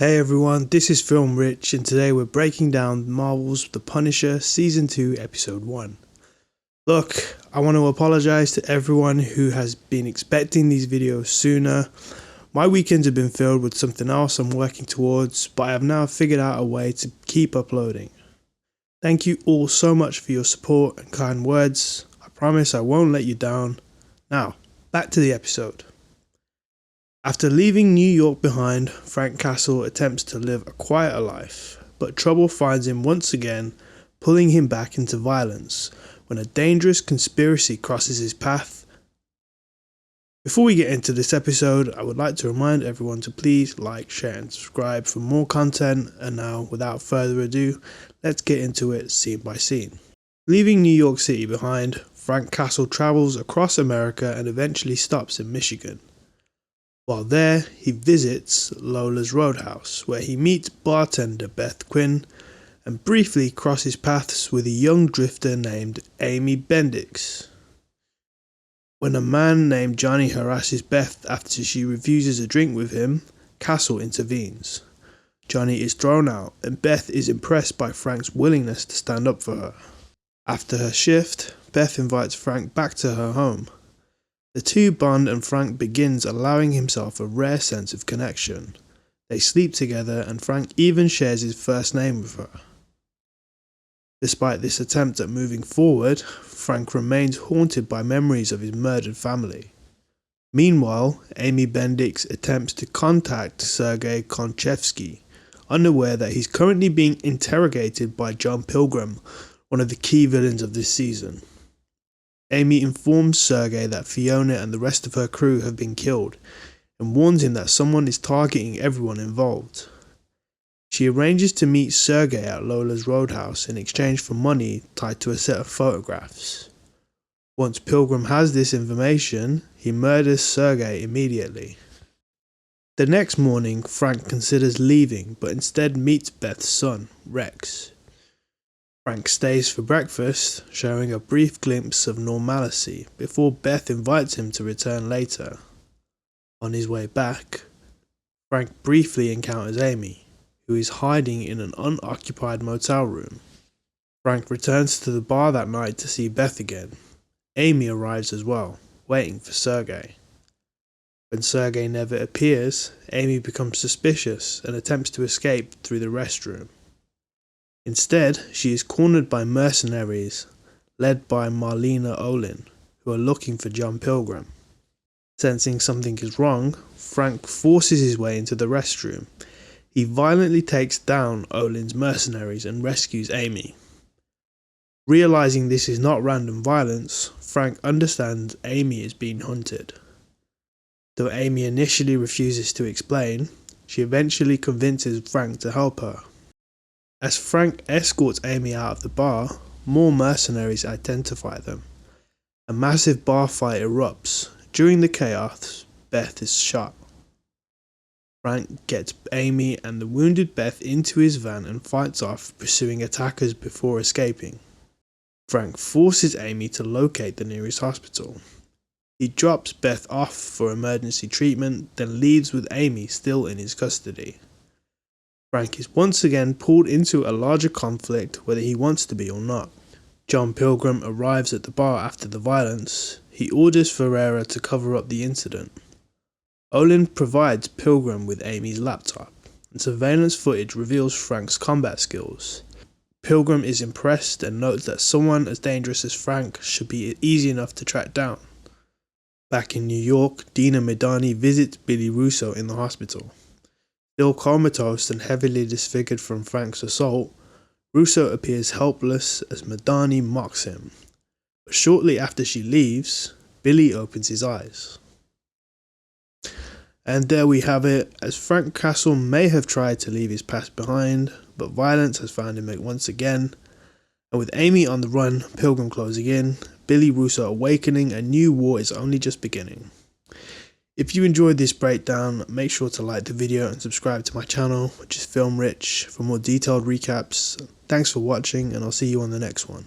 Hey everyone, this is Film Rich and today we're breaking down Marvel's The Punisher Season 2 Episode 1. Look, I want to apologize to everyone who has been expecting these videos sooner. My weekends have been filled with something else I'm working towards, but I have now figured out a way to keep uploading. Thank you all so much for your support and kind words. I promise I won't let you down. Now, back to the episode. After leaving New York behind, Frank Castle attempts to live a quieter life, but trouble finds him once again, pulling him back into violence when a dangerous conspiracy crosses his path. Before we get into this episode, I would like to remind everyone to please like, share and subscribe for more content, and now, without further ado, let's get into it scene by scene. Leaving New York City behind, Frank Castle travels across America and eventually stops in Michigan. While there, he visits Lola's Roadhouse, where he meets bartender Beth Quinn and briefly crosses paths with a young drifter named Amy Bendix. When a man named Johnny harasses Beth after she refuses a drink with him, Castle intervenes. Johnny is thrown out and Beth is impressed by Frank's willingness to stand up for her. After her shift, Beth invites Frank back to her home. The two bond and Frank begins allowing himself a rare sense of connection. They sleep together and Frank even shares his first name with her. Despite this attempt at moving forward, Frank remains haunted by memories of his murdered family. Meanwhile, Amy Bendix attempts to contact Sergei Konchevsky, unaware that he's currently being interrogated by John Pilgrim, one of the key villains of this season. Amy informs Sergei that Fiona and the rest of her crew have been killed and warns him that someone is targeting everyone involved. She arranges to meet Sergei at Lola's Roadhouse in exchange for money tied to a set of photographs. Once Pilgrim has this information, he murders Sergei immediately. The next morning, Frank considers leaving but instead meets Beth's son, Rex. Frank stays for breakfast, showing a brief glimpse of normalcy before Beth invites him to return later. On his way back, Frank briefly encounters Amy, who is hiding in an unoccupied motel room. Frank returns to the bar that night to see Beth again. Amy arrives as well, waiting for Sergei. When Sergei never appears, Amy becomes suspicious and attempts to escape through the restroom. Instead, she is cornered by mercenaries, led by Marlena Olin, who are looking for John Pilgrim. Sensing something is wrong, Frank forces his way into the restroom. He violently takes down Olin's mercenaries and rescues Amy. Realizing this is not random violence, Frank understands Amy is being hunted. Though Amy initially refuses to explain, she eventually convinces Frank to help her. As Frank escorts Amy out of the bar, more mercenaries identify them. A massive bar fight erupts. During the chaos, Beth is shot. Frank gets Amy and the wounded Beth into his van and fights off, pursuing attackers before escaping. Frank forces Amy to locate the nearest hospital. He drops Beth off for emergency treatment, then leaves with Amy still in his custody. Frank is once again pulled into a larger conflict, whether he wants to be or not. John Pilgrim arrives at the bar after the violence. He orders Ferreira to cover up the incident. Olin provides Pilgrim with Amy's laptop, and surveillance footage reveals Frank's combat skills. Pilgrim is impressed and notes that someone as dangerous as Frank should be easy enough to track down. Back in New York, Dina Medani visits Billy Russo in the hospital. Still comatose and heavily disfigured from Frank's assault, Russo appears helpless as Medani mocks him. But shortly after she leaves, Billy opens his eyes. And there we have it, as Frank Castle may have tried to leave his past behind, but violence has found him once again. And with Amy on the run, Pilgrim closing in, Billy Russo awakening, a new war is only just beginning. If you enjoyed this breakdown, make sure to like the video and subscribe to my channel, which is Film Rich, for more detailed recaps. Thanks for watching and I'll see you on the next one.